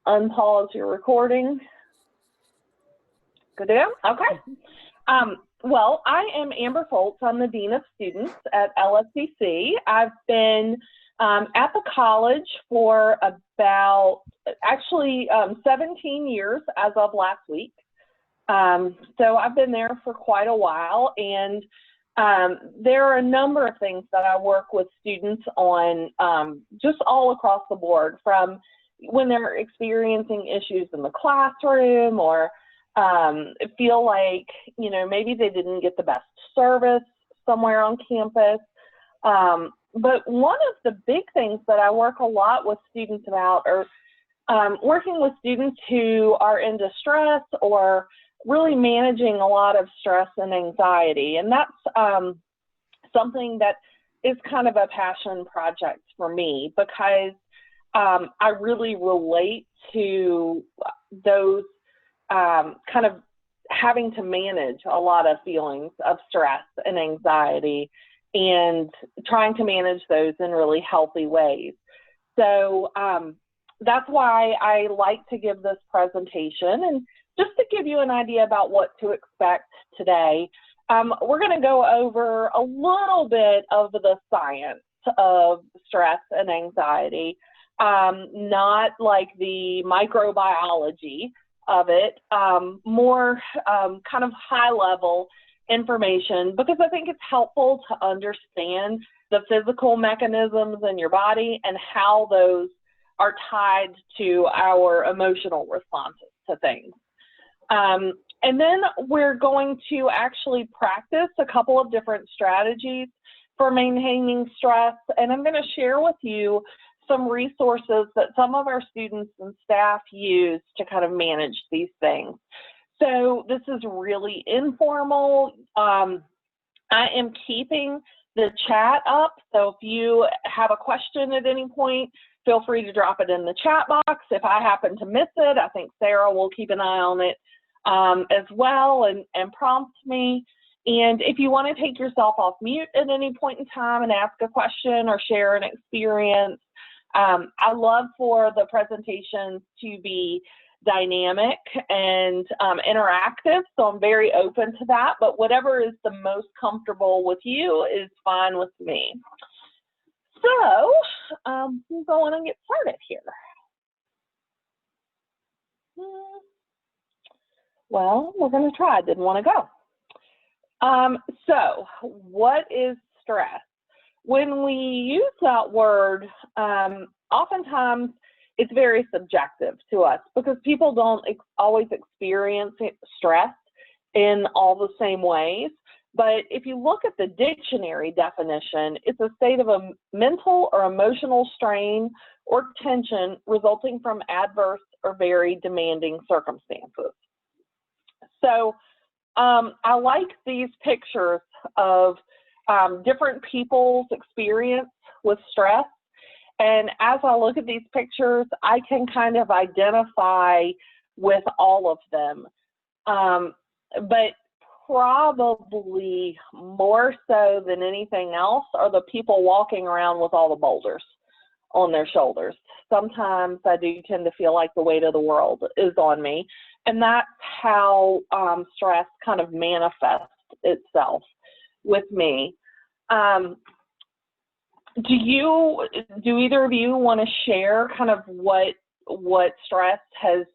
Unpause your recording. Good to go? Okay. Well, I am Amber Foltz. I'm the Dean of Students at LSCC. I've been at the college for about, 17 years as of last week. So I've been there for quite a while, and there are a number of things that I work with students on just all across the board, from when they're experiencing issues in the classroom or feel like, you know, maybe they didn't get the best service somewhere on campus. But one of the big things that I work a lot with students about are working with students who are in distress or really managing a lot of stress and anxiety. And that's something that is kind of a passion project for me, because I really relate to those kind of having to manage a lot of feelings of stress and anxiety and trying to manage those in really healthy ways. So that's why I like to give this presentation. And just to give you an idea about what to expect today, we're going to go over a little bit of the science of stress and anxiety, not like the microbiology of it, more kind of high-level information, because I think it's helpful to understand the physical mechanisms in your body and how those are tied to our emotional responses to things. And then we're going to actually practice a couple of different strategies for maintaining stress, and I'm going to share with you some resources that some of our students and staff use to kind of manage these things. So this is really informal. I am keeping the chat up, so if you have a question at any point, feel free to drop it in the chat box. If I happen to miss it, I think Sarah will keep an eye on it as well and prompt me. And if you want to take yourself off mute at any point in time and ask a question or share an experience, I love for the presentations to be dynamic and interactive, so I'm very open to that, but whatever is the most comfortable with you is fine with me. So we'll go on and get started here. Well, we're going to try. I didn't want to go. So what is stress? When we use that word, oftentimes it's very subjective to us because people don't always experience stress in all the same ways. But if you look at the dictionary definition, it's a state of a mental or emotional strain or tension resulting from adverse or very demanding circumstances. So I like these pictures of different people's experience with stress. And as I look at these pictures, I can kind of identify with all of them. But probably more so than anything else are the people walking around with all the boulders on their shoulders. Sometimes I do tend to feel like the weight of the world is on me. And that's how stress kind of manifests itself with me. Do either of you want to share kind of what stress has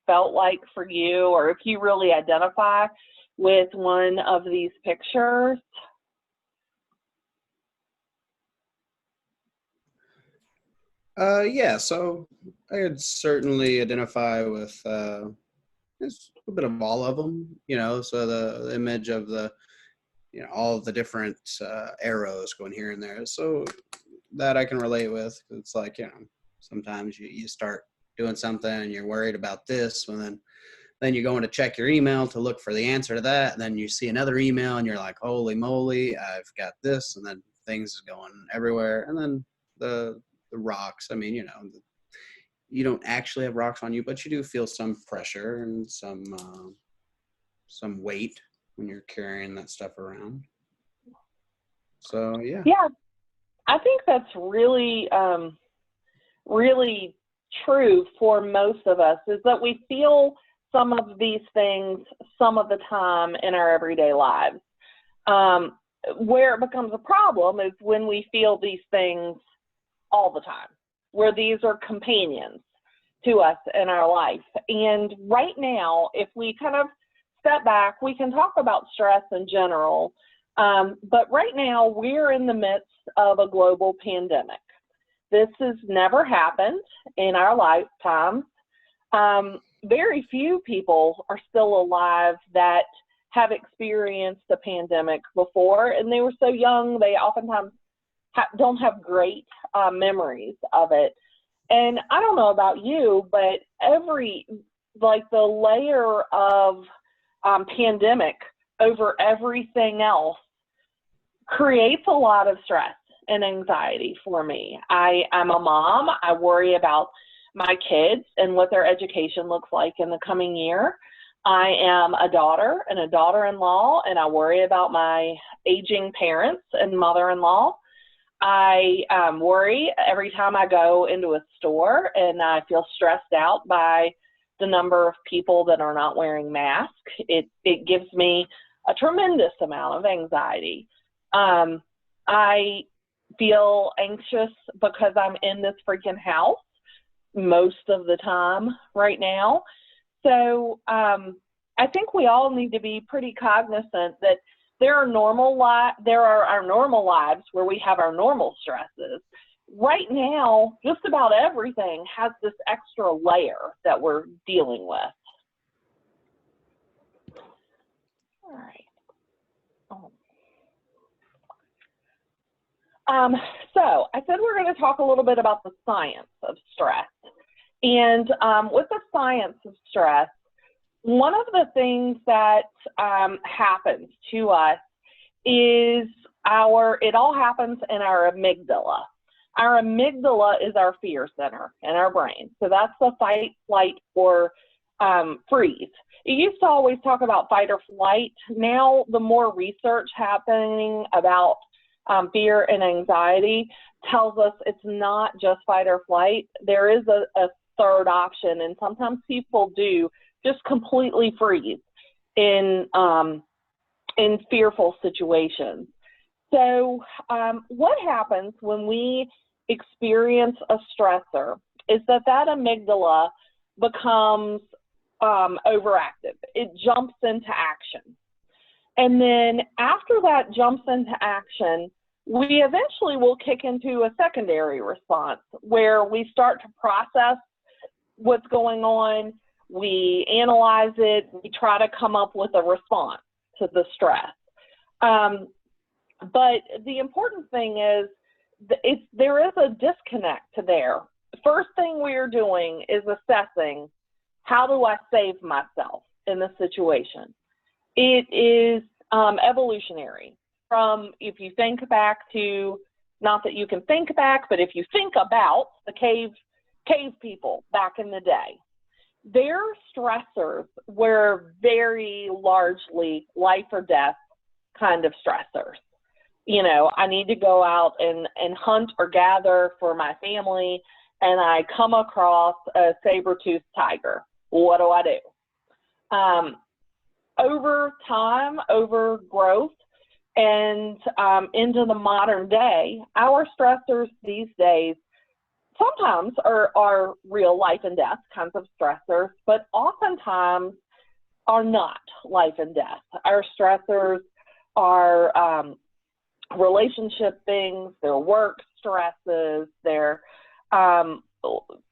felt like for you, or if you really identify with one of these pictures? Yeah, so I could certainly identify with just a bit of all of them, so the image of the, all of the different arrows going here and there. So that I can relate with. It's like, sometimes you start doing something and you're worried about this, and then you go in to check your email to look for the answer to that, and then you see another email and you're like, holy moly, I've got this, and then things going everywhere. And then the rocks, I mean, you don't actually have rocks on you, but you do feel some pressure and some weight when you're carrying that stuff around. So yeah. Yeah, I think that's really, really true for most of us, is that we feel some of these things some of the time in our everyday lives. Where it becomes a problem is when we feel these things all the time, where these are companions to us in our life. And right now, if we kind of step back, we can talk about stress in general, but right now we're in the midst of a global pandemic. This has never happened in our lifetimes. Very few people are still alive that have experienced a pandemic before, and they were so young, they oftentimes don't have great memories of it. And I don't know about you, but the layer of pandemic over everything else creates a lot of stress and anxiety for me. I'm a mom. I worry about my kids and what their education looks like in the coming year. I am a daughter and a daughter-in-law, and I worry about my aging parents and mother-in-law. I worry every time I go into a store, and I feel stressed out by the number of people that are not wearing masks. It gives me a tremendous amount of anxiety. I feel anxious because I'm in this freaking house most of the time right now. So I think we all need to be pretty cognizant that there are our normal lives where we have our normal stresses. Right now, just about everything has this extra layer that we're dealing with. All right. So I said we're going to talk a little bit about the science of stress. And with the science of stress, one of the things that happens to us is it all happens in our amygdala. Our amygdala is our fear center in our brain. So that's the fight, flight, or freeze. It used to always talk about fight or flight. Now the more research happening about fear and anxiety tells us it's not just fight or flight. There is a third option, and sometimes people do just completely freeze in fearful situations. So what happens when we experience a stressor is that amygdala becomes overactive. It jumps into action. And then after that jumps into action, we eventually will kick into a secondary response where we start to process what's going on, we analyze it, we try to come up with a response to the stress. But the important thing is there is a disconnect there. The first thing we're doing is assessing, how do I save myself in this situation? It is evolutionary. From, if you think back to, not that you can think back, but if you think about the cave people back in the day, their stressors were very largely life or death kind of stressors. I need to go out and hunt or gather for my family, and I come across a saber-toothed tiger. What do I do? Over time, over growth, and into the modern day, our stressors these days sometimes are real life and death kinds of stressors, but oftentimes are not life and death. Our stressors are relationship things, their work stresses, they're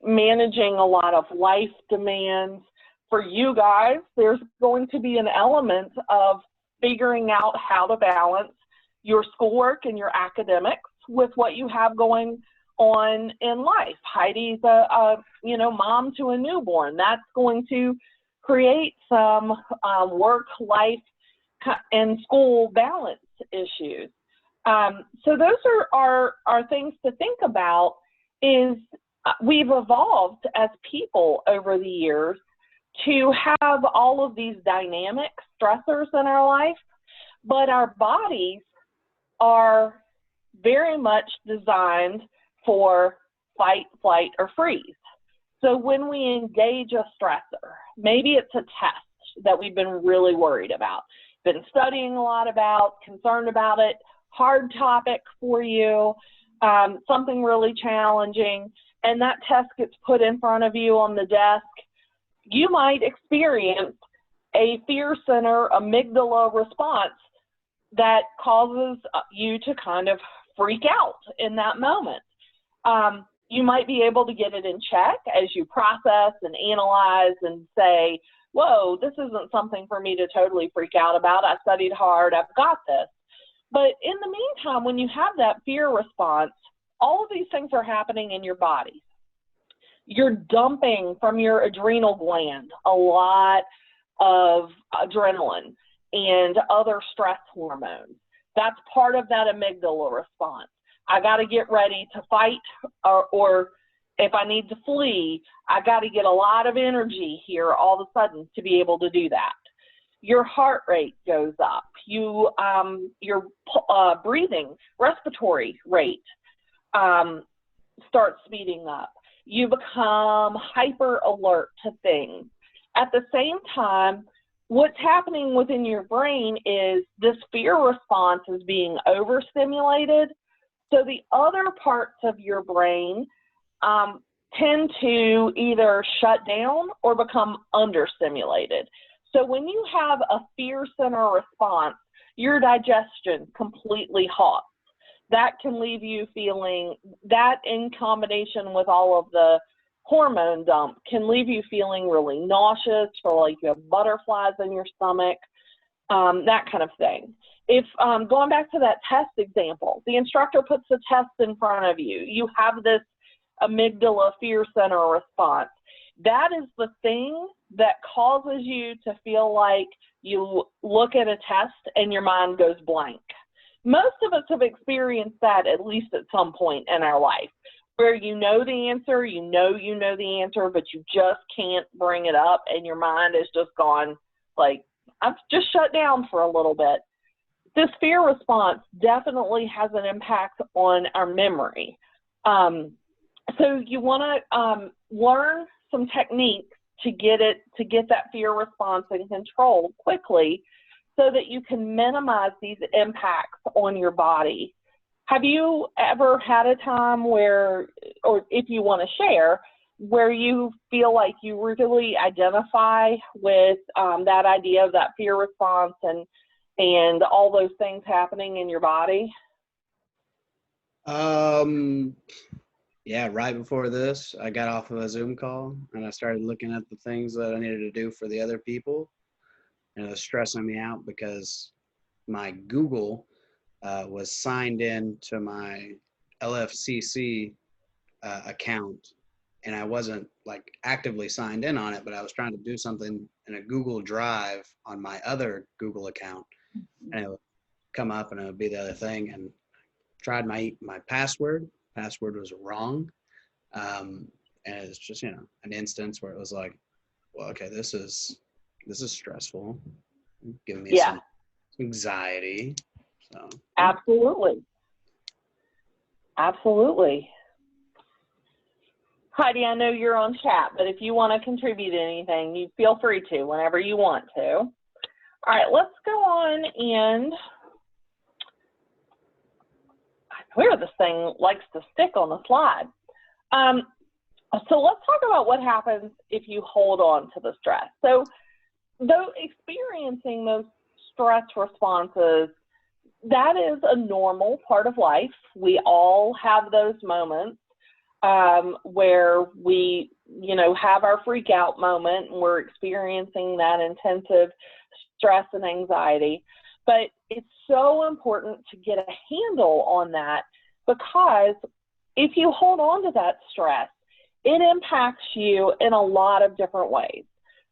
managing a lot of life demands. For you guys, there's going to be an element of figuring out how to balance your schoolwork and your academics with what you have going on in life. Heidi's a mom to a newborn. That's going to create some work, life, and school balance issues. So those are things to think about. Is we've evolved as people over the years to have all of these dynamic stressors in our life, but our bodies are very much designed for fight, flight, or freeze. So when we engage a stressor, maybe it's a test that we've been really worried about, been studying a lot about, concerned about it, hard topic for you, something really challenging, and that test gets put in front of you on the desk, you might experience a fear center amygdala response that causes you to kind of freak out in that moment. You might be able to get it in check as you process and analyze and say, whoa, this isn't something for me to totally freak out about. I studied hard. I've got this. But in the meantime, when you have that fear response, all of these things are happening in your body. You're dumping from your adrenal gland a lot of adrenaline and other stress hormones. That's part of that amygdala response. I got to get ready to fight, or if I need to flee, I got to get a lot of energy here all of a sudden to be able to do that. Your heart rate goes up. Your breathing, respiratory rate starts speeding up. You become hyper alert to things. At the same time, what's happening within your brain is this fear response is being overstimulated. So the other parts of your brain tend to either shut down or become understimulated. So when you have a fear center response, your digestion completely halts. That can leave you feeling, that in combination with all of the hormone dump, can leave you feeling really nauseous, or like you have butterflies in your stomach, that kind of thing. If going back to that test example, the instructor puts a test in front of you, you have this amygdala fear center response. That is the thing that causes you to feel like you look at a test and your mind goes blank. Most of us have experienced that at least at some point in our life, where you know the answer, you know the answer, but you just can't bring it up, and your mind is just gone, like, I've just shut down for a little bit. This fear response definitely has an impact on our memory. So you want to learn some techniques to get that fear response in control quickly, so that you can minimize these impacts on your body. Have you ever had a time where, or if you want to share, where you feel like you really identify with that idea of that fear response and all those things happening in your body? Yeah, right before this, I got off of a Zoom call and I started looking at the things that I needed to do for the other people. And it was stressing me out because my Google was signed in to my LFCC account, and I wasn't like actively signed in on it, but I was trying to do something in a Google Drive on my other Google account, and it would come up and it would be the other thing. And tried my password. Password was wrong, and it's just an instance where it was like, well, okay, this is stressful, giving me some anxiety. So Absolutely. Heidi, I know you're on chat, but if you want to contribute anything, you feel free to whenever you want to. All right, let's go on, and I swear this thing likes to stick on the slide. So let's talk about what happens if you hold on to the stress. So though experiencing those stress responses, that is a normal part of life. We all have those moments where we, have our freak out moment and we're experiencing that intensive stress and anxiety. But it's so important to get a handle on that, because if you hold on to that stress, it impacts you in a lot of different ways.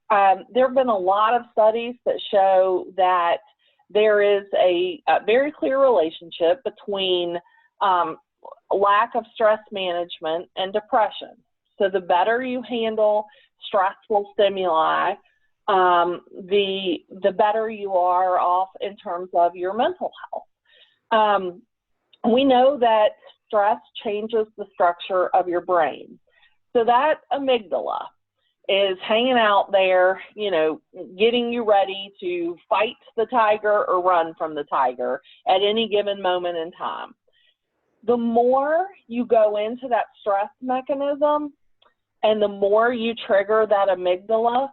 There have been a lot of studies that show that there is a very clear relationship between lack of stress management and depression. So the better you handle stressful stimuli, the better you are off in terms of your mental health. We know that stress changes the structure of your brain. So that amygdala is hanging out there, getting you ready to fight the tiger or run from the tiger at any given moment in time. The more you go into that stress mechanism and the more you trigger that amygdala,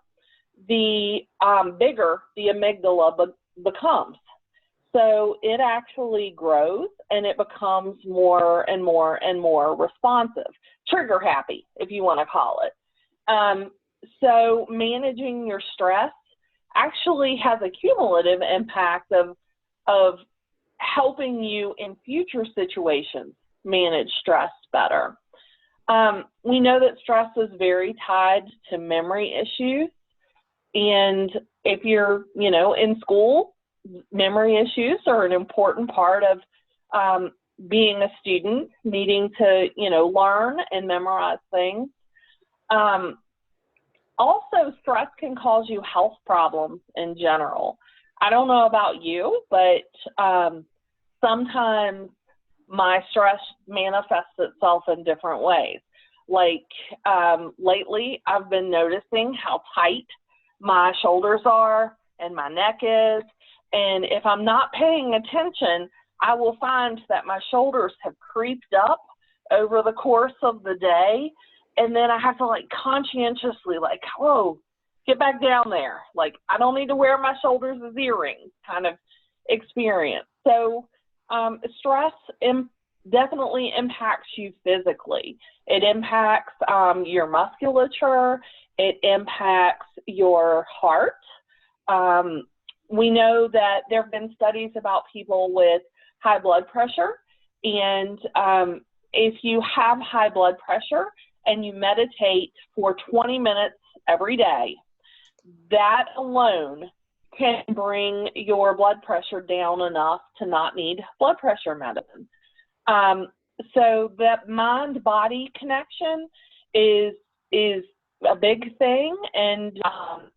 the bigger the amygdala becomes. So it actually grows and it becomes more and more and more responsive, trigger happy, if you want to call it. So managing your stress actually has a cumulative impact of helping you in future situations manage stress better. We know that stress is very tied to memory issues. And if you're, in school, memory issues are an important part of being a student, needing to, learn and memorize things. Also, stress can cause you health problems in general. I don't know about you, but sometimes my stress manifests itself in different ways. Like lately, I've been noticing how tight my shoulders are and my neck is. And if I'm not paying attention, I will find that my shoulders have creeped up over the course of the day. And then I have to conscientiously whoa, get back down there. I don't need to wear my shoulders as earrings kind of experience. So stress definitely impacts you physically. It impacts your musculature. It impacts your heart. We know that there have been studies about people with high blood pressure. And if you have high blood pressure and you meditate for 20 minutes every day, that alone can bring your blood pressure down enough to not need blood pressure medicine. So that mind-body connection is a big thing, and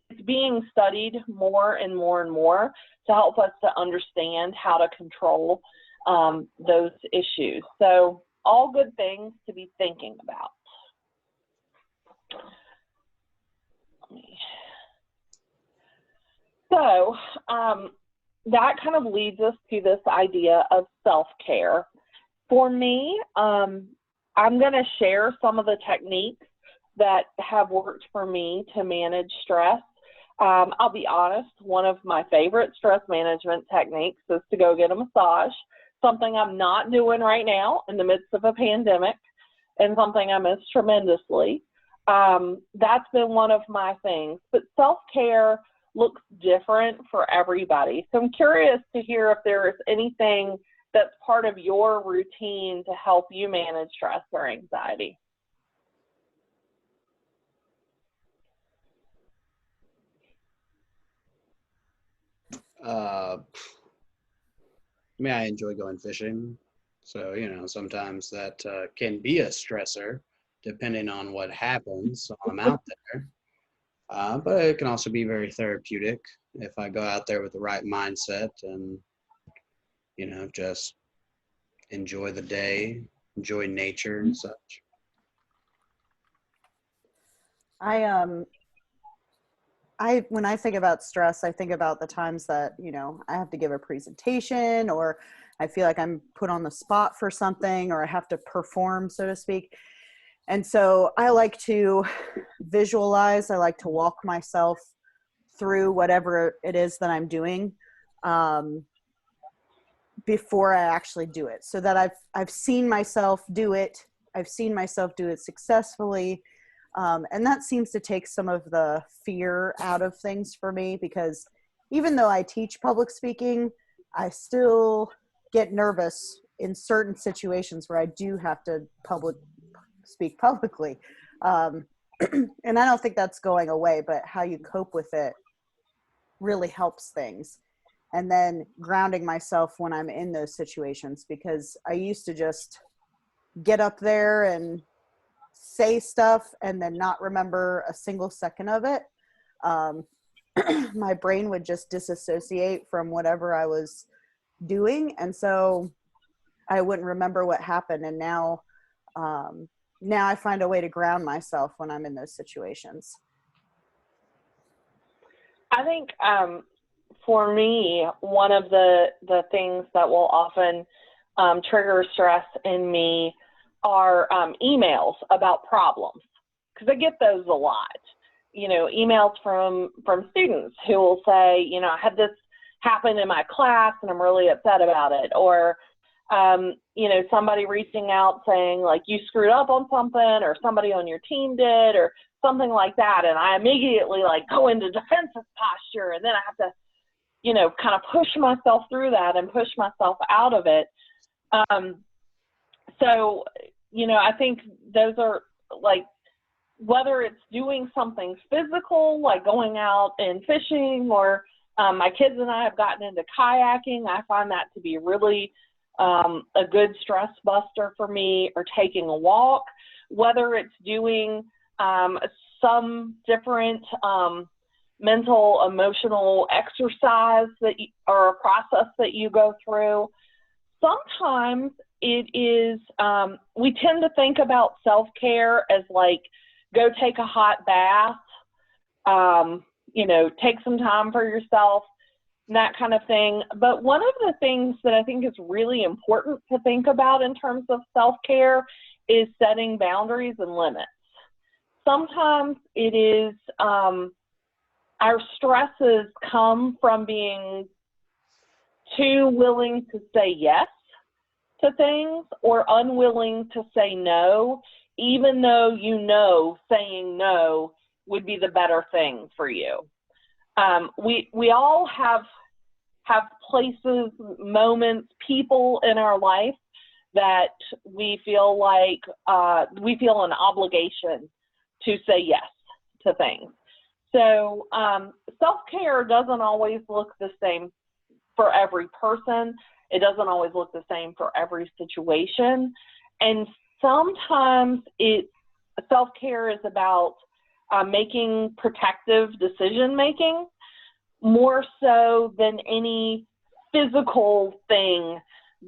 it's being studied more and more and more to help us to understand how to control those issues. So all good things to be thinking about. So that kind of leads us to this idea of self-care. For me, I'm going to share some of the techniques that have worked for me to manage stress. I'll be honest, one of my favorite stress management techniques is to go get a massage, something I'm not doing right now in the midst of a pandemic, and something I miss tremendously. That's been one of my things. But self-care looks different for everybody. So I'm curious to hear if there is anything that's part of your routine to help you manage stress or anxiety. I enjoy going fishing. So, sometimes that can be a stressor depending on what happens while I'm out there. But it can also be very therapeutic if I go out there with the right mindset and, just enjoy the day, enjoy nature and such. When I think about stress, I think about the times that, I have to give a presentation, or I feel like I'm put on the spot for something, or I have to perform, so to speak. And so I like to visualize, I like to walk myself through whatever it is that I'm doing before I actually do it, so that I've seen myself do it. I've seen myself do it successfully. And that seems to take some of the fear out of things for me, because even though I teach public speaking, I still get nervous in certain situations where I do have to speak publicly. And I don't think that's going away, but how you cope with it really helps things. And then grounding myself when I'm in those situations, because I used to just get up there and say stuff and then not remember a single second of it. My brain would just disassociate from whatever I was doing, and so I wouldn't remember what happened. And now I find a way to ground myself when I'm in those situations. I think for me, one of the things that will often trigger stress in me are emails about problems, because I get those a lot. Emails from students who will say, I had this happen in my class and I'm really upset about it. Or, somebody reaching out saying, like, you screwed up on something, or somebody on your team did, or something like that. And I immediately, go into defensive posture, and then I have to, kind of push myself through that and push myself out of it. So, I think those are, whether it's doing something physical, like going out and fishing, or my kids and I have gotten into kayaking. I find that to be really a good stress buster for me, or taking a walk, whether it's doing some different mental, emotional exercise or a process that you go through. Sometimes it is, we tend to think about self-care as go take a hot bath, take some time for yourself, and that kind of thing. But one of the things that I think is really important to think about in terms of self-care is setting boundaries and limits. Sometimes it is, our stresses come from being too willing to say yes to things, or unwilling to say no, even though saying no would be the better thing for you. We all have places, moments, people in our life that we feel we feel an obligation to say yes to things. So self-care doesn't always look the same for every person. It doesn't always look the same for every situation. And sometimes self-care is about making protective decision-making more so than any physical thing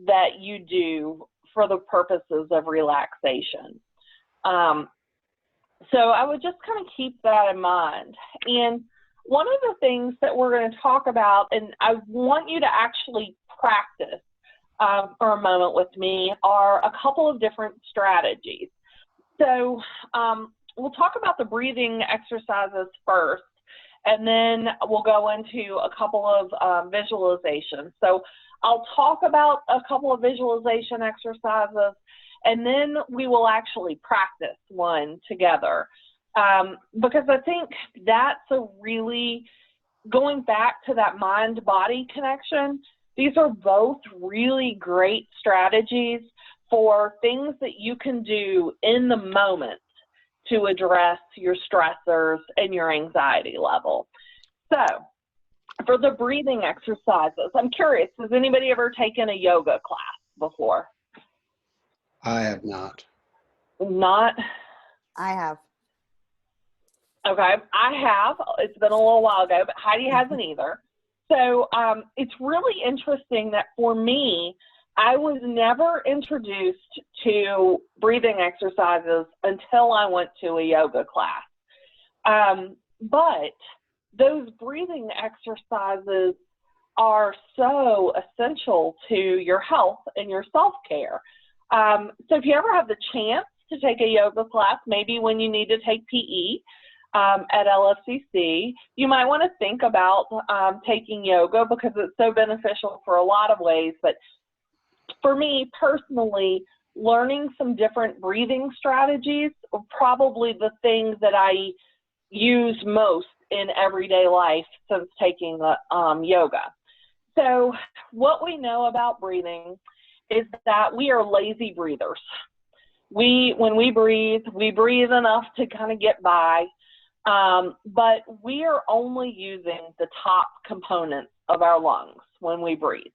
that you do for the purposes of relaxation. So I would just kind of keep that in mind. And one of the things that we're going to talk about, and I want you to actually practice for a moment with me, are a couple of different strategies. So we'll talk about the breathing exercises first, and then we'll go into a couple of visualizations. So I'll talk about a couple of visualization exercises, and then we will actually practice one together. Because I think that's going back to that mind-body connection, these are both really great strategies for things that you can do in the moment to address your stressors and your anxiety level. So for the breathing exercises, I'm curious, has anybody ever taken a yoga class before? I have not. Not? I have. Okay, I have. It's been a little while ago, but Heidi hasn't either. So it's really interesting that for me, I was never introduced to breathing exercises until I went to a yoga class. But those breathing exercises are so essential to your health and your self-care. So if you ever have the chance to take a yoga class, maybe when you need to take PE, at LFCC. You might want to think about taking yoga because it's so beneficial for a lot of ways. But for me personally, learning some different breathing strategies are probably the things that I use most in everyday life since taking yoga. So what we know about breathing is that we are lazy breathers. When we breathe enough to kind of get by, but we are only using the top components of our lungs when we breathe.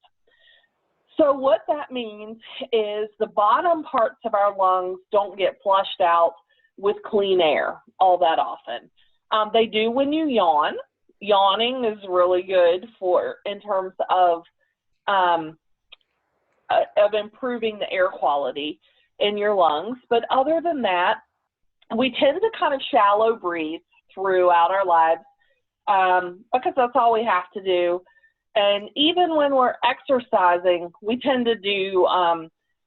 So what that means is the bottom parts of our lungs don't get flushed out with clean air all that often. They do when you yawn. Yawning is really good in terms of improving the air quality in your lungs. But other than that, we tend to kind of shallow breathe throughout our lives because that's all we have to do. And even when we're exercising, we tend to do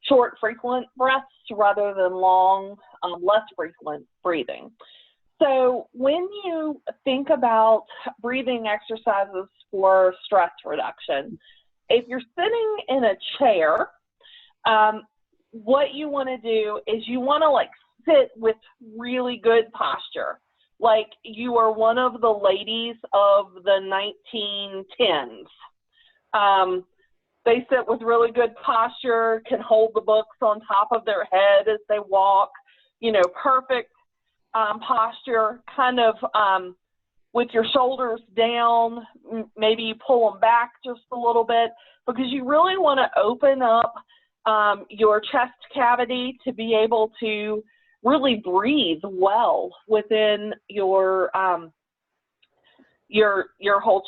short, frequent breaths rather than long, less frequent breathing. So when you think about breathing exercises for stress reduction, if you're sitting in a chair, what you want to do is you want to like sit with really good posture, like you are one of the ladies of the 1910s. They sit with really good posture, can hold the books on top of their head as they walk, perfect posture, kind of with your shoulders down. Maybe you pull them back just a little bit because you really want to open up your chest cavity to be able to really breathe well within your whole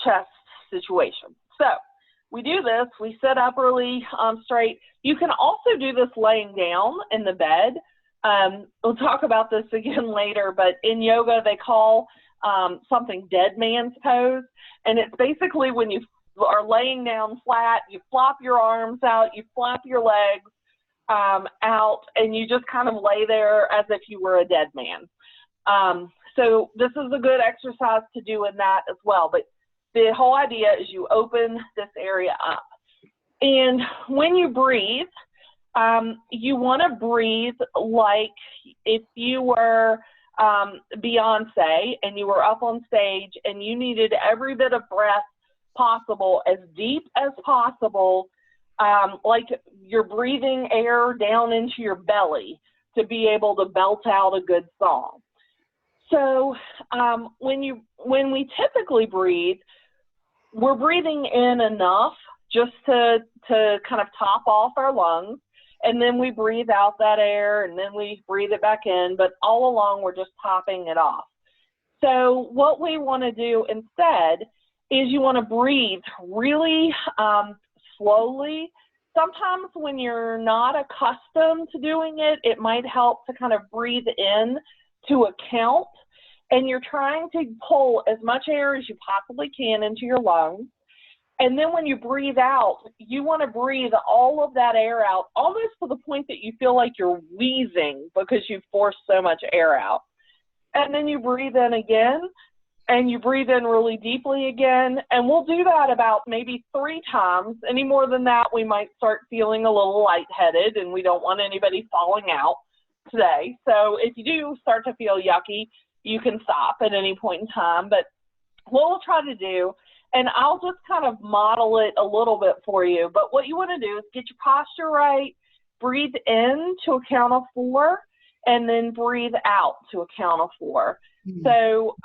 chest situation. So we do this, we sit up really straight. You can also do this laying down in the bed. We'll talk about this again later, but in yoga they call something dead man's pose. And it's basically when you are laying down flat, you flop your arms out, you flap your legs out, and you just kind of lay there as if you were a dead man. So this is a good exercise to do in that as well. But the whole idea is you open this area up. And when you breathe, you want to breathe like if you were Beyonce and you were up on stage and you needed every bit of breath possible, as deep as possible, like you're breathing air down into your belly to be able to belt out a good song. So when we typically breathe, we're breathing in enough just to kind of top off our lungs, and then we breathe out that air, and then we breathe it back in, but all along we're just topping it off. So what we want to do instead is you want to breathe really slowly. Sometimes when you're not accustomed to doing it, it might help to kind of breathe in to a count, and you're trying to pull as much air as you possibly can into your lungs. And then when you breathe out, you want to breathe all of that air out almost to the point that you feel like you're wheezing because you've forced so much air out. And then you breathe in again, and you breathe in really deeply again. And we'll do that about maybe 3 times. Any more than that, we might start feeling a little lightheaded, and we don't want anybody falling out today. So if you do start to feel yucky, you can stop at any point in time. But what we'll try to do, and I'll just kind of model it a little bit for you, but what you want to do is get your posture right, breathe in to a count of 4, and then breathe out to a count of 4. Mm-hmm. So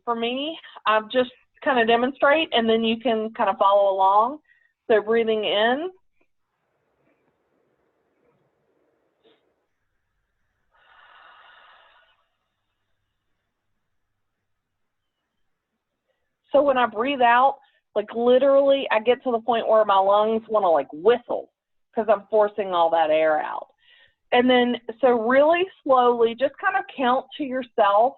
for me, I'm just kind of demonstrate, and then you can kind of follow along. So breathing in. So when I breathe out, like literally I get to the point where my lungs want to like whistle because I'm forcing all that air out. And then, so really slowly, just kind of count to yourself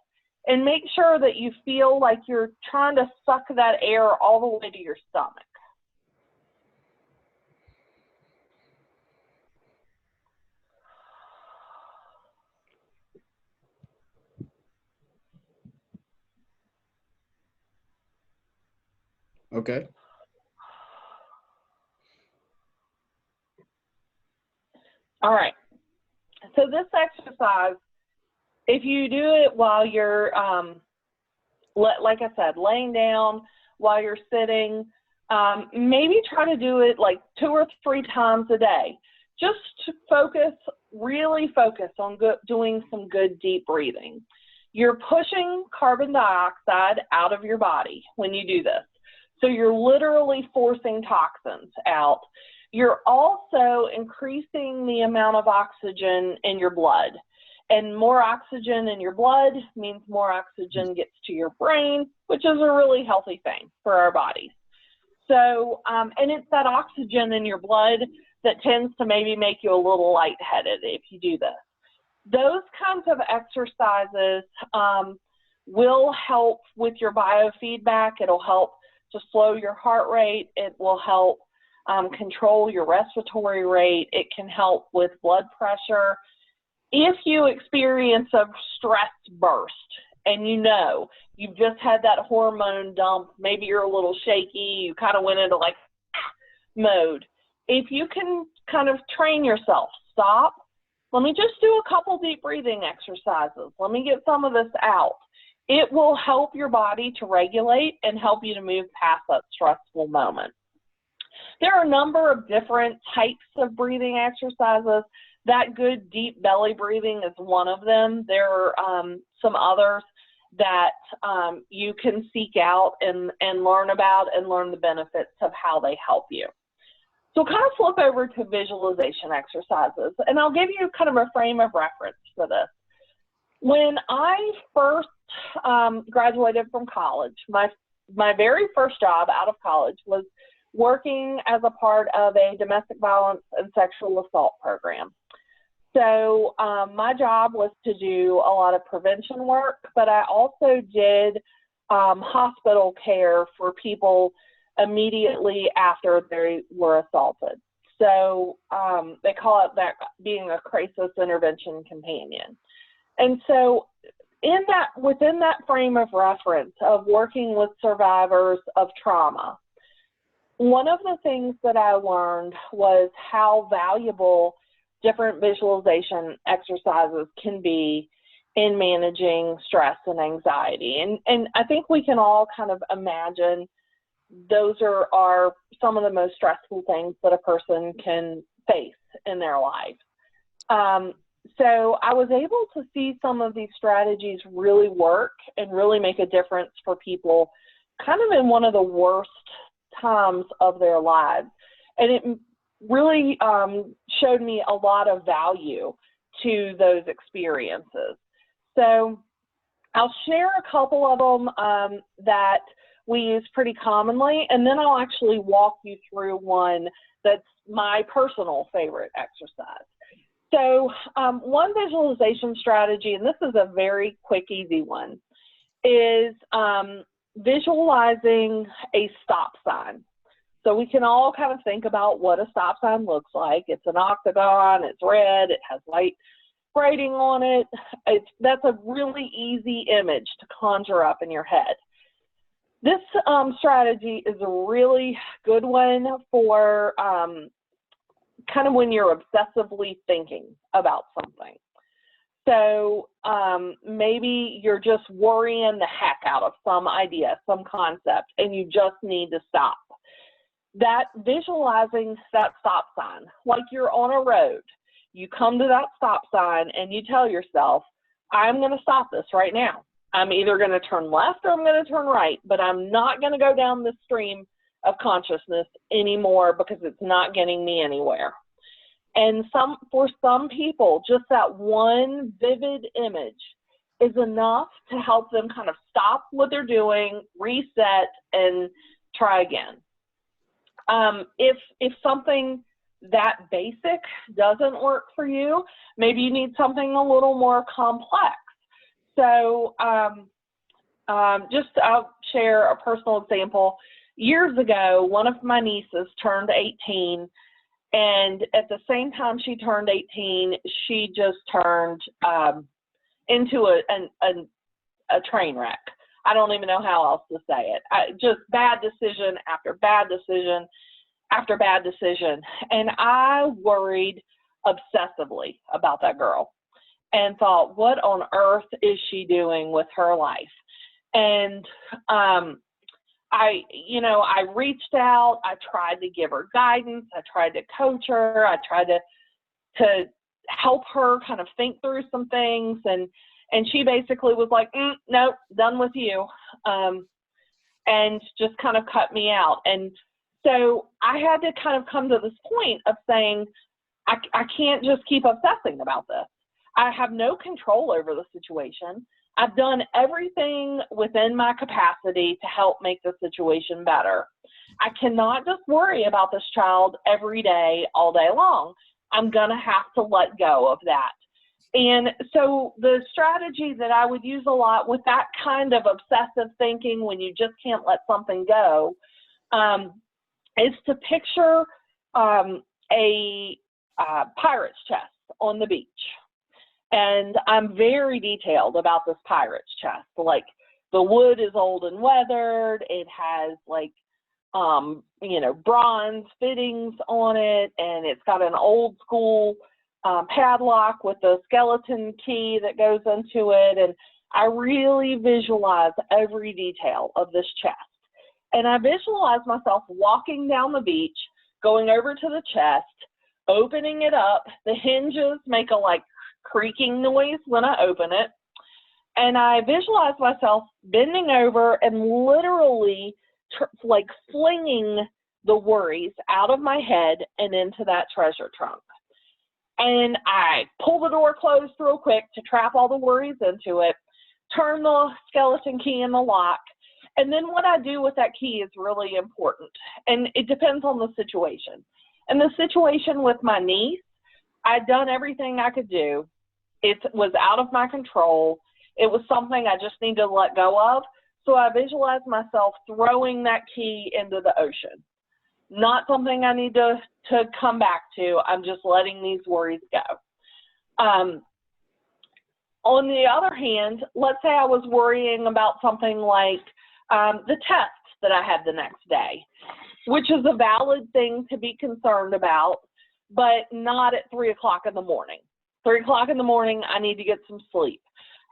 and make sure that you feel like you're trying to suck that air all the way to your stomach. Okay. All right. So this exercise, if you do it while you're, like I said, laying down, while you're sitting, maybe try to do it like 2 or 3 times a day. Just to focus, really focus on doing some good deep breathing. You're pushing carbon dioxide out of your body when you do this. So you're literally forcing toxins out. You're also increasing the amount of oxygen in your blood. And more oxygen in your blood means more oxygen gets to your brain, which is a really healthy thing for our bodies. So, and it's that oxygen in your blood that tends to maybe make you a little lightheaded if you do this. Those kinds of exercises will help with your biofeedback. It'll help to slow your heart rate. It will help control your respiratory rate. It can help with blood pressure. If you experience a stress burst and you know you've just had that hormone dump, maybe you're a little shaky, you kind of went into like mode. If you can kind of train yourself, stop, let me just do a couple deep breathing exercises. Let me get some of this out. It will help your body to regulate and help you to move past that stressful moment. There are a number of different types of breathing exercises. That good deep belly breathing is one of them. There are some others that you can seek out and learn about and learn the benefits of how they help you. So kind of flip over to visualization exercises, and I'll give you kind of a frame of reference for this. When I first graduated from college, my very first job out of college was working as a part of a domestic violence and sexual assault program. So my job was to do a lot of prevention work, but I also did hospital care for people immediately after they were assaulted. So they call it that being a crisis intervention companion. And so within that frame of reference of working with survivors of trauma, one of the things that I learned was how valuable different visualization exercises can be in managing stress and anxiety. And I think we can all kind of imagine those are some of the most stressful things that a person can face in their life. So I was able to see some of these strategies really work and really make a difference for people kind of in one of the worst times of their lives. And it really showed me a lot of value to those experiences. So I'll share a couple of them that we use pretty commonly, and then I'll actually walk you through one that's my personal favorite exercise. So one visualization strategy, and this is a very quick, easy one, is visualizing a stop sign. So we can all kind of think about what a stop sign looks like. It's an octagon, it's red, it has white writing on it. That's a really easy image to conjure up in your head. This strategy is a really good one for kind of when you're obsessively thinking about something. So maybe you're just worrying the heck out of some idea, some concept, and you just need to stop. That visualizing that stop sign, like you're on a road, you come to that stop sign and you tell yourself, I'm going to stop this right now. I'm either going to turn left or I'm going to turn right, but I'm not going to go down this stream of consciousness anymore because it's not getting me anywhere. And for some people, just that one vivid image is enough to help them kind of stop what they're doing, reset, and try again. If something that basic doesn't work for you, maybe you need something a little more complex. So I'll share a personal example. Years ago, one of my nieces turned 18, and at the same time she turned 18, she just turned into a train wreck. I don't even know how else to say it. Just bad decision after bad decision after bad decision. And I worried obsessively about that girl and thought, what on earth is she doing with her life? And I reached out. I tried to give her guidance. I tried to coach her. I tried to help her kind of think through some things. And she basically was like, nope, done with you. And just kind of cut me out. And so I had to kind of come to this point of saying, I can't just keep obsessing about this. I have no control over the situation. I've done everything within my capacity to help make the situation better. I cannot just worry about this child every day, all day long. I'm going to have to let go of that. And so the strategy that I would use a lot with that kind of obsessive thinking, when you just can't let something go, is to picture a pirate's chest on the beach. And I'm very detailed about this pirate's chest. Like, the wood is old and weathered. It has bronze fittings on it, and it's got an old school padlock with a skeleton key that goes into it. And I really visualize every detail of this chest. And I visualize myself walking down the beach, going over to the chest, opening it up. The hinges make a creaking noise when I open it. And I visualize myself bending over and literally flinging the worries out of my head and into that treasure trunk. And I pull the door closed real quick to trap all the worries into it, turn the skeleton key in the lock, and then what I do with that key is really important. And it depends on the situation. In the situation with my niece, I'd done everything I could do. It was out of my control. It was something I just needed to let go of. So I visualized myself throwing that key into the ocean. Not something I need to come back to. I'm just letting these worries go. On the other hand, let's say I was worrying about something like the test that I had the next day, which is a valid thing to be concerned about, but not at 3 o'clock in the morning. 3 o'clock in the morning, I need to get some sleep.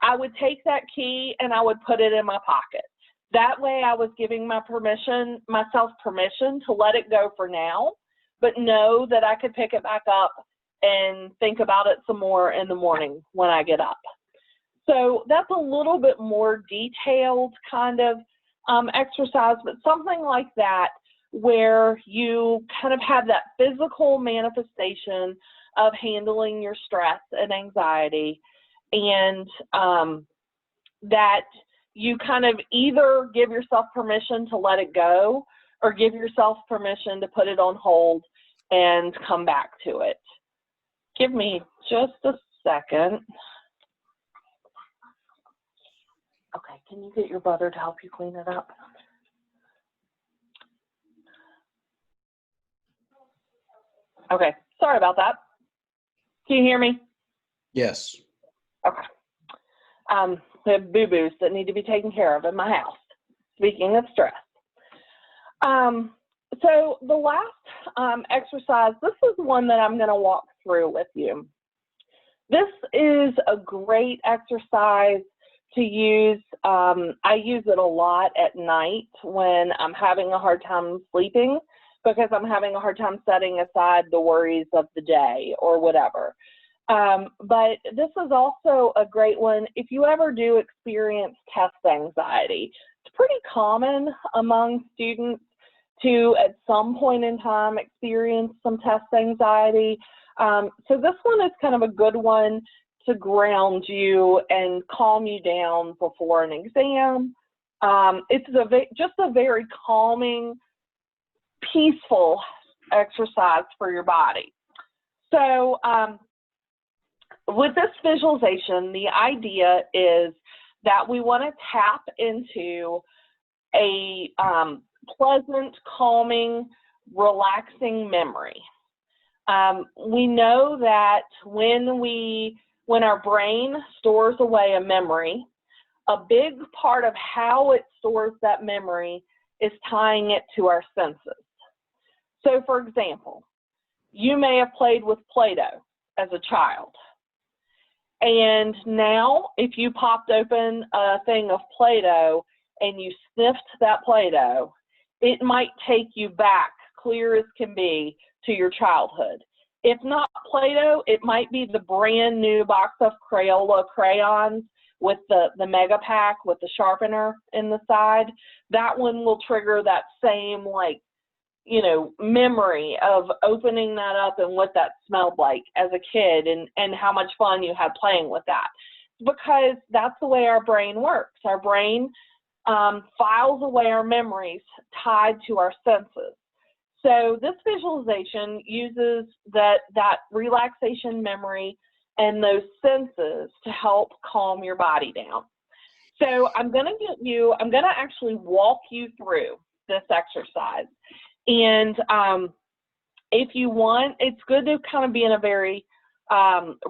I would take that key and I would put it in my pocket. That way I was giving myself permission to let it go for now, but know that I could pick it back up and think about it some more in the morning when I get up. So that's a little bit more detailed kind of exercise, but something like that where you kind of have that physical manifestation of handling your stress and anxiety, and that you kind of either give yourself permission to let it go or give yourself permission to put it on hold and come back to it. Give me just a second. Okay, can you get your brother to help you clean it up? Okay, sorry about that. Can you hear me? Yes. Okay. We have boo-boos that need to be taken care of in my house. Speaking of stress. So the last exercise, this is one that I'm going to walk through with you. This is a great exercise to use. I use it a lot at night when I'm having a hard time sleeping because I'm having a hard time setting aside the worries of the day or whatever. But this is also a great one if you ever do experience test anxiety. It's pretty common among students to, at some point in time, experience some test anxiety. So this one is kind of a good one to ground you and calm you down before an exam. It's just a very calming, peaceful exercise for your body. So with this visualization, the idea is that we want to tap into a pleasant, calming, relaxing memory. We know that when our brain stores away a memory, a big part of how it stores that memory is tying it to our senses. So for example, you may have played with Play-Doh as a child. And now if you popped open a thing of Play-Doh and you sniffed that Play-Doh, it might take you back, clear as can be, to your childhood. If not Play-Doh, it might be the brand new box of Crayola crayons with the mega pack with the sharpener in the side. That one will trigger that same, like, you know, memory of opening that up and what that smelled like as a kid, and how much fun you had playing with that. Because that's the way our brain works. Our brain files away our memories tied to our senses. So this visualization uses that relaxation memory and those senses to help calm your body down. So I'm going to actually walk you through this exercise. And if you want, it's good to kind of be in a very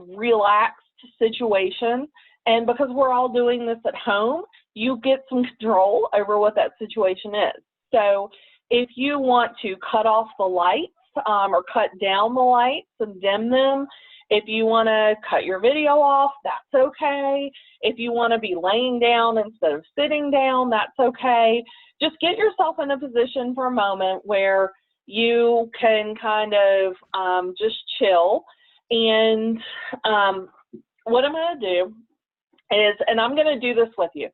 relaxed situation. And because we're all doing this at home, you get some control over what that situation is. So if you want to cut off the lights or cut down the lights and dim them, if you want to cut your video off, that's okay. If you want to be laying down instead of sitting down, that's okay. Just get yourself in a position for a moment where you can kind of just chill. And what I'm going to do is, and I'm going to do this with you.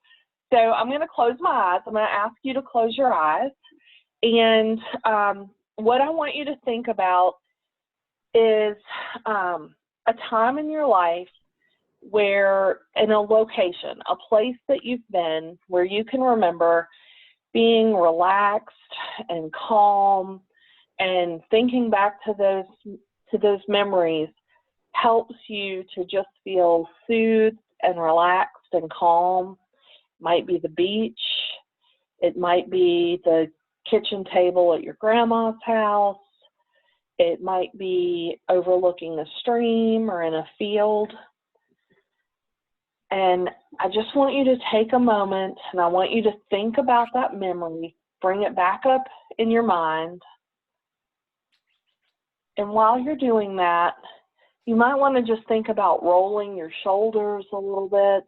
So I'm going to close my eyes. I'm going to ask you to close your eyes. And what I want you to think about is a time in your life where, in a location, a place that you've been where you can remember being relaxed and calm, and thinking back to those memories helps you to just feel soothed and relaxed and calm. It might be the beach. It might be the kitchen table at your grandma's house. It might be overlooking a stream or in a field. And I just want you to take a moment, and I want you to think about that memory, bring it back up in your mind. And while you're doing that, you might want to just think about rolling your shoulders a little bit,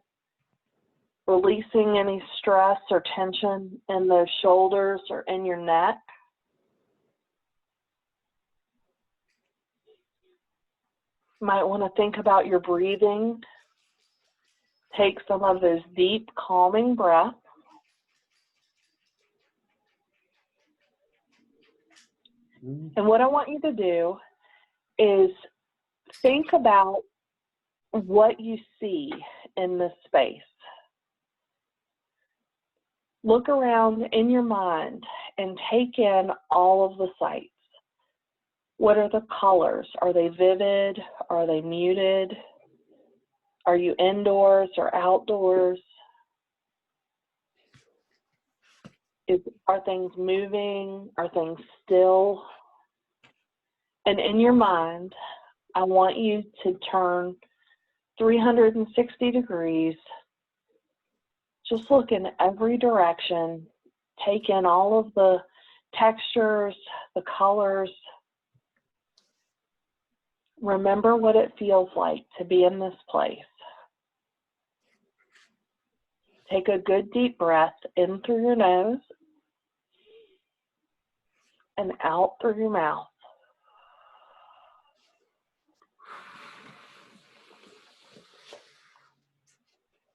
releasing any stress or tension in those shoulders or in your neck. You might want to think about your breathing. Take some of those deep, calming breaths. And what I want you to do is think about what you see in this space. Look around in your mind and take in all of the sights. What are the colors? Are they vivid? Are they muted? Are you indoors or outdoors? Are things moving? Are things still? And in your mind, I want you to turn 360 degrees. Just look in every direction. Take in all of the textures, the colors. Remember what it feels like to be in this place. Take a good deep breath in through your nose and out through your mouth.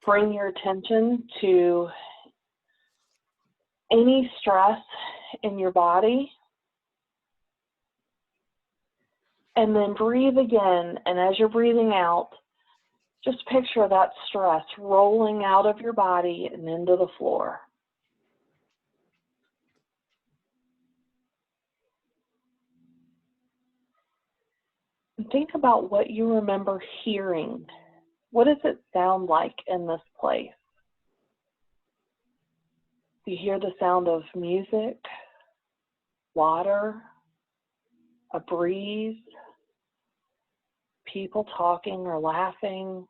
Bring your attention to any stress in your body. And then breathe again. And as you're breathing out, just picture that stress rolling out of your body and into the floor. And think about what you remember hearing. What does it sound like in this place? Do you hear the sound of music, water, a breeze, people talking or laughing?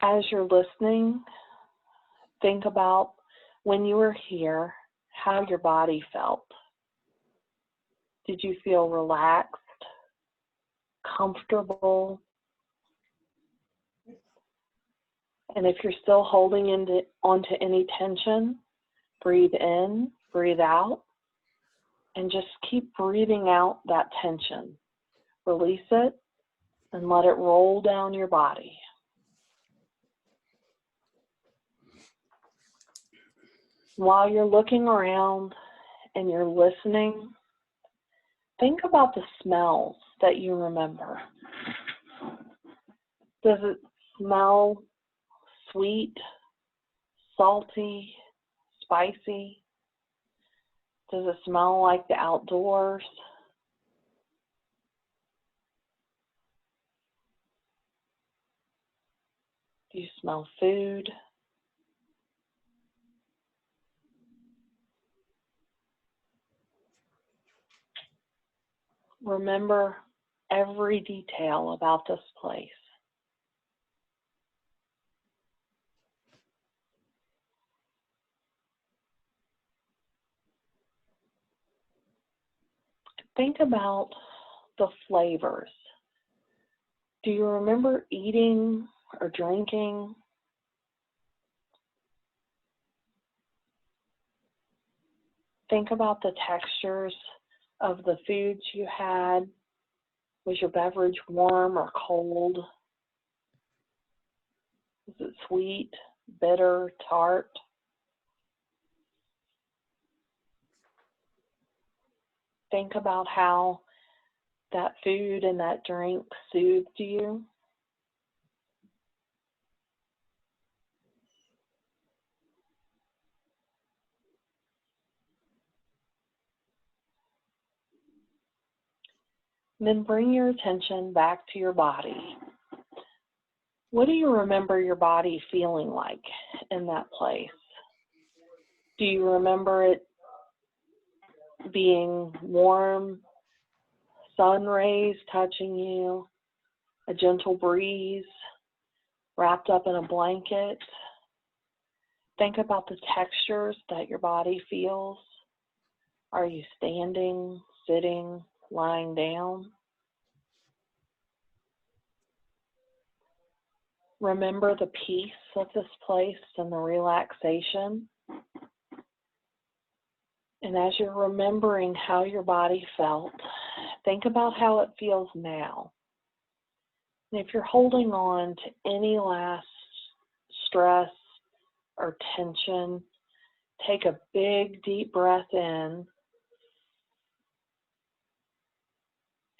As you're listening, think about when you were here, how your body felt. Did you feel relaxed, comfortable? And if you're still holding onto any tension, breathe in, breathe out, and just keep breathing out that tension. Release it and let it roll down your body. While you're looking around and you're listening, think about the smells that you remember. Does it smell sweet, salty, spicy? Does it smell like the outdoors? Do you smell food? Remember every detail about this place. Think about the flavors. Do you remember eating or drinking? Think about the textures of the foods you had. Was your beverage warm or cold? Was it sweet, bitter, tart? Think about how that food and that drink soothed you. Then bring your attention back to your body. What do you remember your body feeling like in that place? Do you remember it being warm, sun rays touching you, a gentle breeze, wrapped up in a blanket? Think about the textures that your body feels. Are you standing, sitting, lying down? Remember the peace of this place and the relaxation. And as you're remembering how your body felt, think about how it feels now. And if you're holding on to any last stress or tension, take a big, deep breath in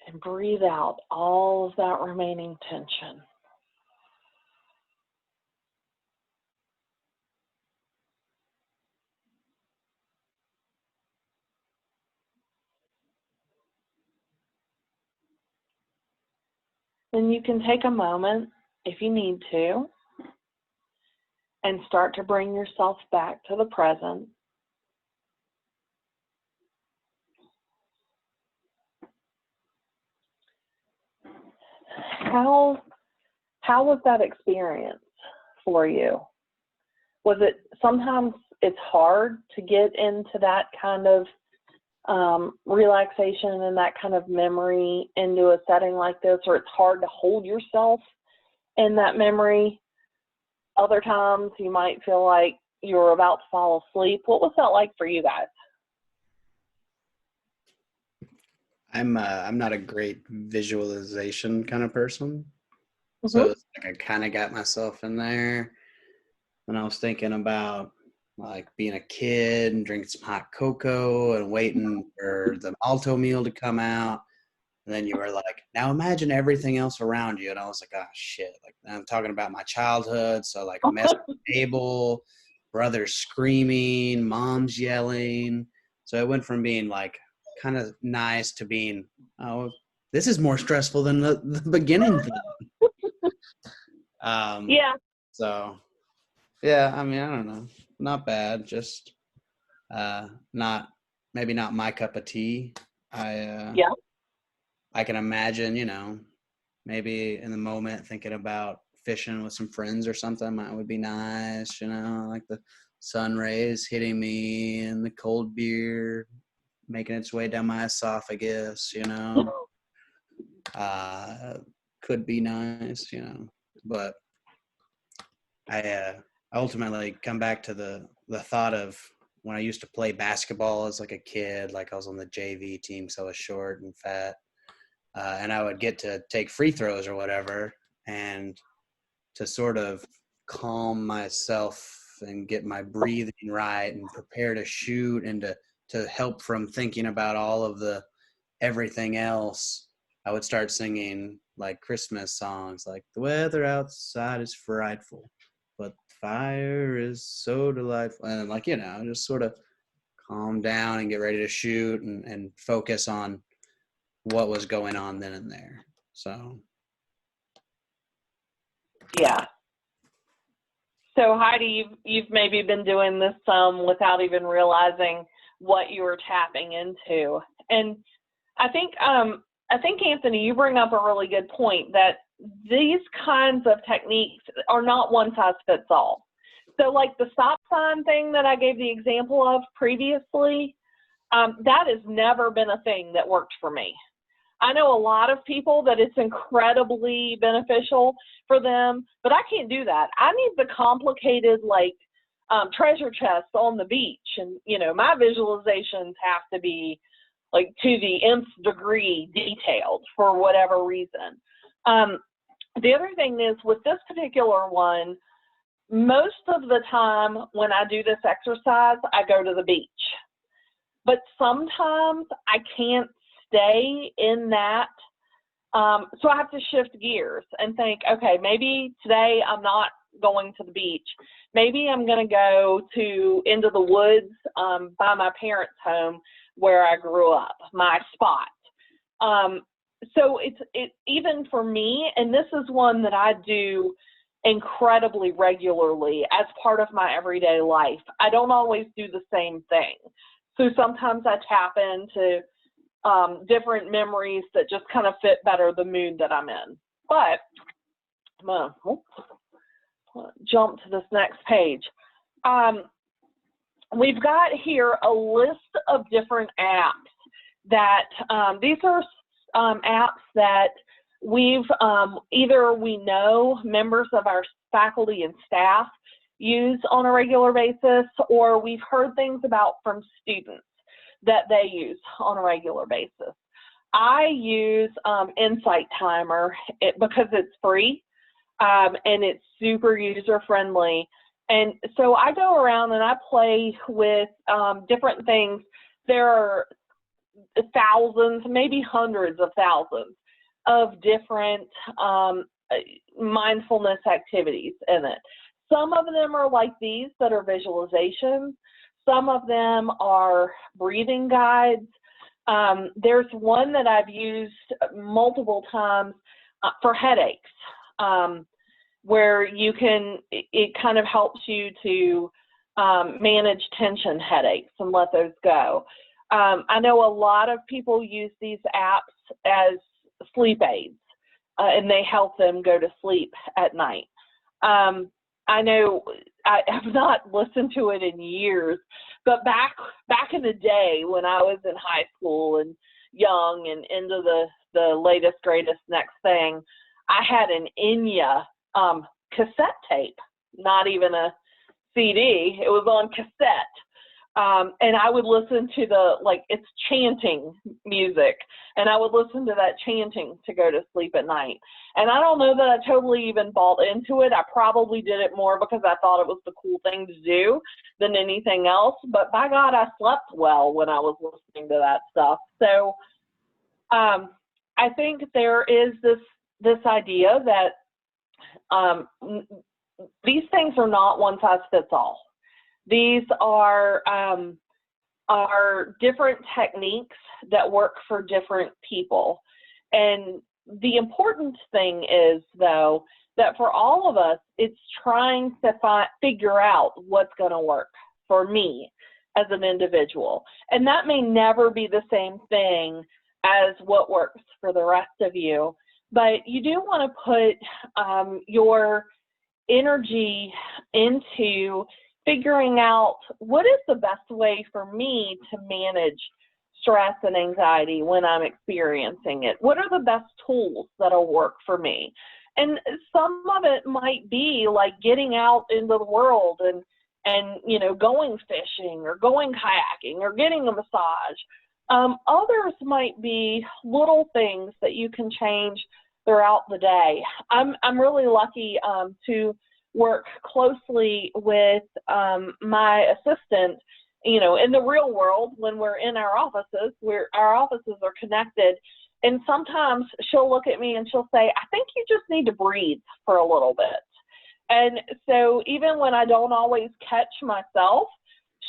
and breathe out all of that remaining tension. Then you can take a moment, if you need to, and start to bring yourself back to the present. How was that experience for you? Was it sometimes it's hard to get into that kind of relaxation and that kind of memory into a setting like this, or it's hard to hold yourself in that memory? Other times you might feel like you're about to fall asleep. What was that like for you guys? I'm not a great visualization kind of person. Mm-hmm. So it's like I kind of got myself in there when I was thinking about like being a kid and drinking some hot cocoa and waiting for the Alto meal to come out. And then you were like, now imagine everything else around you. And I was like, oh shit. Like I'm talking about my childhood. So like a mess table, brothers screaming, mom's yelling. So it went from being like kind of nice to being, oh, this is more stressful than the beginning thing. Yeah. So yeah, I mean, I don't know. Not bad. Just maybe not my cup of tea. I can imagine, maybe in the moment thinking about fishing with some friends or something, that would be nice, you know, like the sun rays hitting me and the cold beer making its way down my esophagus, you know. Could be nice, you know, but I ultimately come back to the thought of when I used to play basketball as like a kid, like I was on the JV team, so I was short and fat, and I would get to take free throws or whatever, and to sort of calm myself and get my breathing right and prepare to shoot and to help from thinking about all of the everything else, I would start singing like Christmas songs, like the weather outside is frightful, but fire is so delightful. And like, you know, just sort of calm down and get ready to shoot and focus on what was going on then and there. So. Yeah. So Heidi, you've maybe been doing this without even realizing what you were tapping into. And I think Anthony, you bring up a really good point that these kinds of techniques are not one size fits all. So like the stop sign thing that I gave the example of previously, that has never been a thing that worked for me. I know a lot of people that it's incredibly beneficial for them, but I can't do that. I need the complicated, like, treasure chest on the beach. And, you know, my visualizations have to be, like, to the nth degree detailed for whatever reason. The other thing is, with this particular one, most of the time when I do this exercise, I go to the beach. But sometimes I can't stay in that. So I have to shift gears and think, okay, maybe today I'm not going to the beach. Maybe I'm going to go into the woods by my parents' home where I grew up, my spot. So it's even for me, and this is one that I do incredibly regularly as part of my everyday life. I don't always do the same thing. So sometimes I tap into different memories that just kind of fit better the mood that I'm in. But I'm going to jump to this next page. We've got here a list of different apps that these are apps that we've either we know members of our faculty and staff use on a regular basis, or we've heard things about from students that they use on a regular basis. I use Insight Timer because it's free and it's super user friendly. And so I go around and I play with different things. There are thousands, maybe hundreds of thousands of different mindfulness activities in it. Some of them are like these that are visualizations. Some of them are breathing guides. There's one that I've used multiple times for headaches, where you can, it kind of helps you to manage tension headaches and let those go. I know a lot of people use these apps as sleep aids, and they help them go to sleep at night. I know I have not listened to it in years, but back in the day when I was in high school and young and into the latest, greatest, next thing, I had an Enya cassette tape, not even a CD. It was on cassette. And I would listen to it's chanting music, and I would listen to that chanting to go to sleep at night. And I don't know that I totally even bought into it. I probably did it more because I thought it was the cool thing to do than anything else. But by God, I slept well when I was listening to that stuff. So I think there is this idea that these things are not one size fits all. These are different techniques that work for different people. And the important thing is, though, that for all of us, it's trying to figure out what's going to work for me as an individual. And that may never be the same thing as what works for the rest of you. but you do want to put your energy into figuring out what is the best way for me to manage stress and anxiety when I'm experiencing it. What are the best tools that'll work for me? And some of it might be like getting out into the world and going fishing or going kayaking or getting a massage. Others might be little things that you can change throughout the day. I'm really lucky to work closely with my assistant, in the real world when we're in our offices, our offices are connected. And sometimes she'll look at me and she'll say, I think you just need to breathe for a little bit. And so even when I don't always catch myself,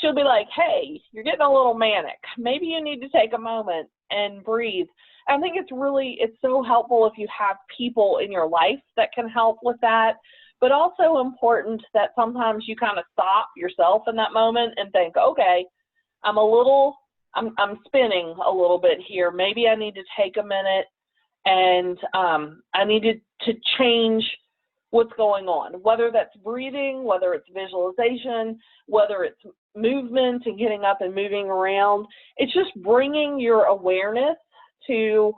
she'll be like, hey, you're getting a little manic. Maybe you need to take a moment and breathe. I think it's so helpful if you have people in your life that can help with that, but also important that sometimes you kind of stop yourself in that moment and think, okay, I'm spinning a little bit here. Maybe I need to take a minute and I needed to change what's going on, whether that's breathing, whether it's visualization, whether it's movement and getting up and moving around. It's just bringing your awareness to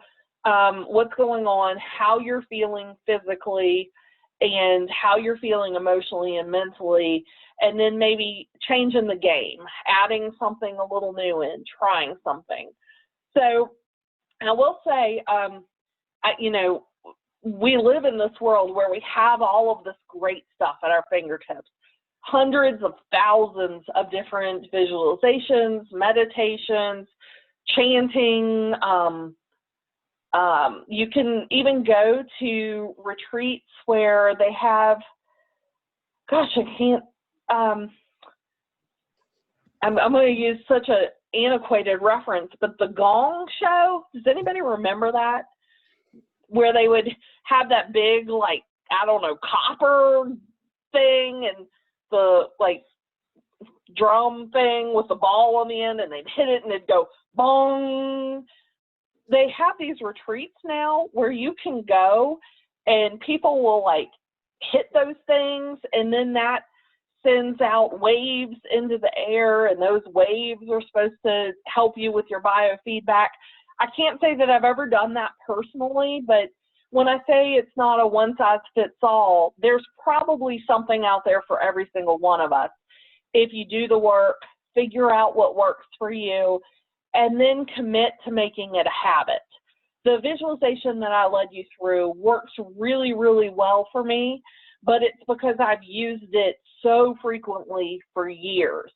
what's going on, how you're feeling physically, and how you're feeling emotionally and mentally, and then maybe changing the game, adding something a little new in, trying something. So I will say, we live in this world where we have all of this great stuff at our fingertips, hundreds of thousands of different visualizations, meditations, chanting. You can even go to retreats where they have, I'm going to use such an antiquated reference, but the Gong Show, does anybody remember that? Where they would have that big, copper thing and the, drum thing with the ball on the end, and they'd hit it and it'd go bong. They have these retreats now where you can go and people will hit those things, and then that sends out waves into the air, and those waves are supposed to help you with your biofeedback. I can't say that I've ever done that personally, but when I say it's not a one-size-fits-all, there's probably something out there for every single one of us. If you do the work, figure out what works for you, and then commit to making it a habit. The visualization that I led you through works really, really well for me, but it's because I've used it so frequently for years.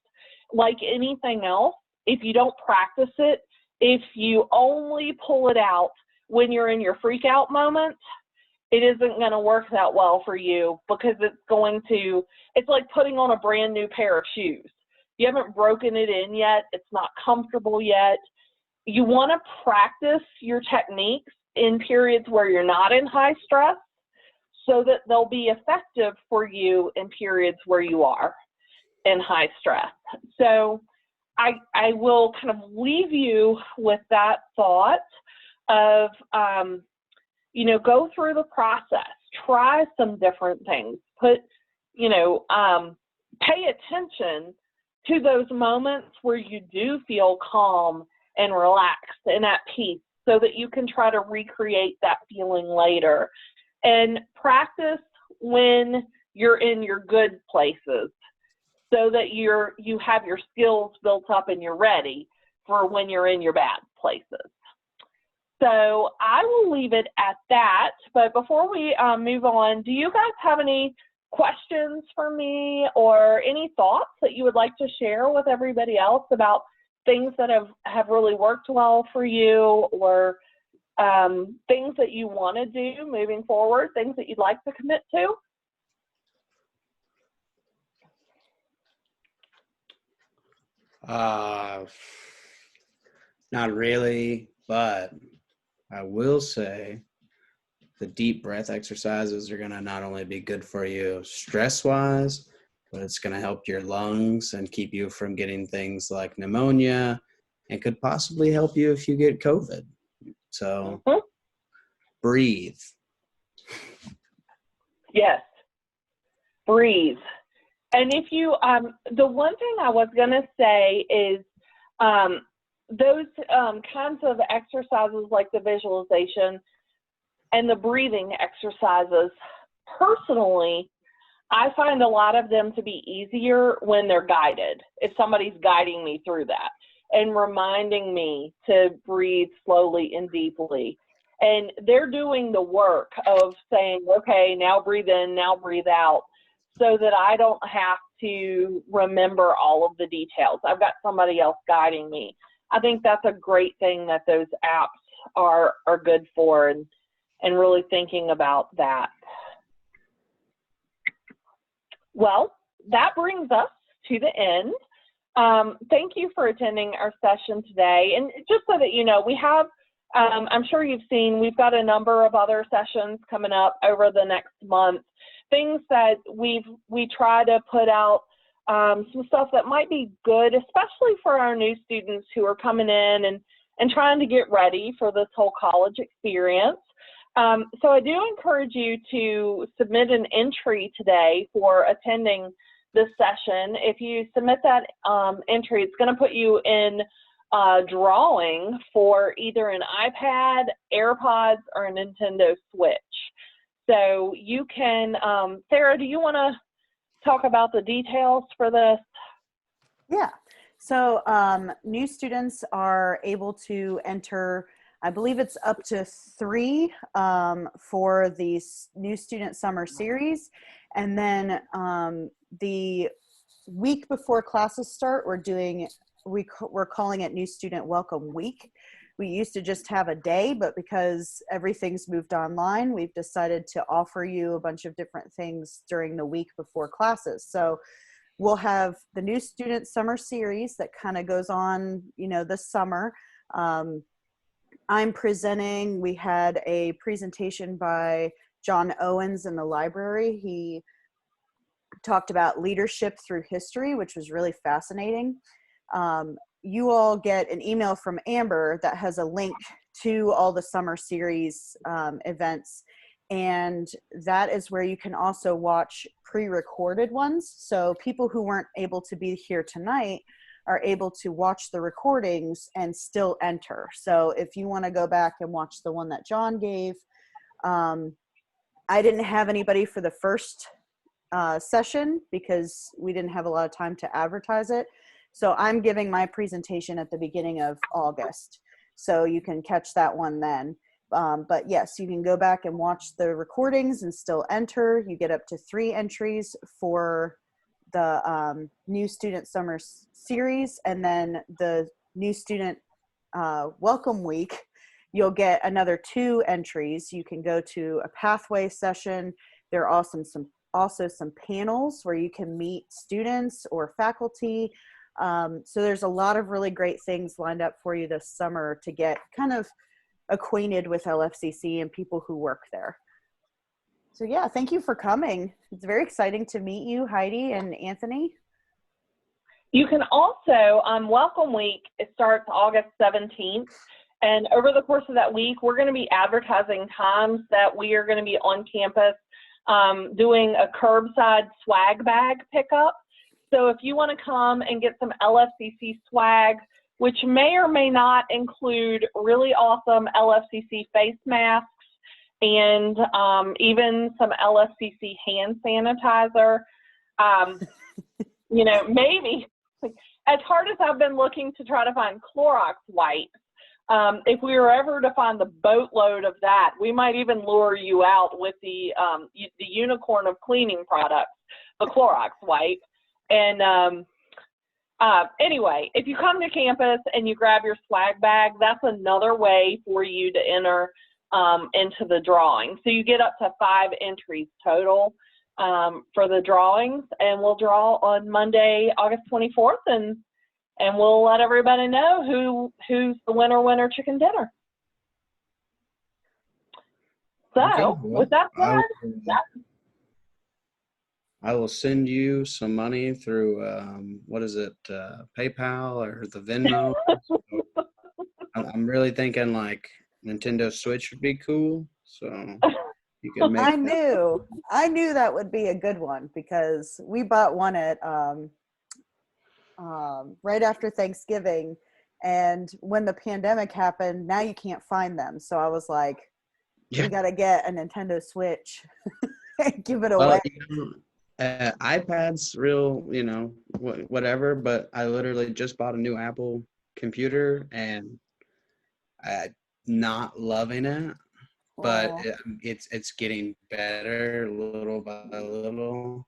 Like anything else, if you don't practice it, if you only pull it out when you're in your freak out moment, it isn't going to work that well for you, because it's like putting on a brand new pair of shoes. You haven't broken it in yet. It's not comfortable yet. You want to practice your techniques in periods where you're not in high stress so that they'll be effective for you in periods where you are in high stress. So I will kind of leave you with that thought of, go through the process, try some different things, pay attention to those moments where you do feel calm and relaxed and at peace, so that you can try to recreate that feeling later. And practice when you're in your good places, so that you have your skills built up and you're ready for when you're in your bad places. So I will leave it at that. But before we move on, do you guys have any questions for me or any thoughts that you would like to share with everybody else about things that have really worked well for you, or things that you want to do moving forward, things that you'd like to commit to? Not really, but I will say the deep breath exercises are going to not only be good for you stress-wise, but it's going to help your lungs and keep you from getting things like pneumonia, and could possibly help you if you get COVID. So breathe. Yes. Breathe. And if you, the one thing I was going to say is those kinds of exercises like the visualization and the breathing exercises, personally, I find a lot of them to be easier when they're guided, if somebody's guiding me through that and reminding me to breathe slowly and deeply. And they're doing the work of saying, okay, now breathe in, now breathe out, so that I don't have to remember all of the details. I've got somebody else guiding me. I think that's a great thing that those apps are good for, and really thinking about that. Well, that brings us to the end. Thank you for attending our session today. And just so that you know, we have, I'm sure you've seen, we've got a number of other sessions coming up over the next month. Things that we try to put out, some stuff that might be good, especially for our new students who are coming in and trying to get ready for this whole college experience. So I do encourage you to submit an entry today for attending this session. If you submit that entry, it's going to put you in drawing for either an iPad, AirPods, or a Nintendo Switch. So you can, Sarah, do you want to talk about the details for this? Yeah. So new students are able to enter, I believe it's up to 3 for the new student summer series. And then the week before classes start, we're calling it New Student Welcome Week. We used to just have a day, but because everything's moved online, we've decided to offer you a bunch of different things during the week before classes. So we'll have the New Student Summer Series that kind of goes on, this summer. I'm presenting. We had a presentation by John Owens in the library. He talked about leadership through history, which was really fascinating. You all get an email from Amber that has a link to all the summer series events, and that is where you can also watch pre-recorded ones. So people who weren't able to be here tonight are able to watch the recordings and still enter. So if you want to go back and watch the one that John gave, I didn't have anybody for the first session because we didn't have a lot of time to advertise it. So I'm giving my presentation at the beginning of August. So you can catch that one then. But yes, you can go back and watch the recordings and still enter. You get up to 3 entries for the New Student Summer Series, and then the New Student Welcome Week, you'll get another 2 entries. You can go to a pathway session. There are also some panels where you can meet students or faculty. So there's a lot of really great things lined up for you this summer to get kind of acquainted with LFCC and people who work there. So yeah, thank you for coming. It's very exciting to meet you, Heidi and Anthony. You can also, Welcome Week, it starts August 17th. And over the course of that week, we're going to be advertising times that we are going to be on campus doing a curbside swag bag pickup. So if you want to come and get some LFCC swag, which may or may not include really awesome LFCC face masks and even some LFCC hand sanitizer, maybe, as hard as I've been looking to try to find Clorox wipes, if we were ever to find the boatload of that, we might even lure you out with the unicorn of cleaning products, the Clorox wipe. And anyway, if you come to campus and you grab your swag bag, that's another way for you to enter into the drawing. So you get up to 5 entries total for the drawings, and we'll draw on Monday, August 24th, and we'll let everybody know who's the winner chicken dinner. So Okay, well, with that said, I will send you some money through, PayPal or the Venmo. I'm really thinking like Nintendo Switch would be cool. So You can make I knew that would be a good one because we bought one at right after Thanksgiving, and when the pandemic happened, now you can't find them. So I was like, Yeah. we got to get a Nintendo Switch and give it Well, away. iPad's real, whatever, but I literally just bought a new Apple computer and I'm not loving it, but Oh, it's getting better little by little.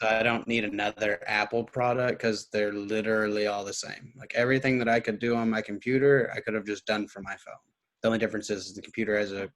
So I don't need another Apple product because they're literally all the same. Like everything that I could do on my computer, I could have just done for my phone. The only difference is the computer has a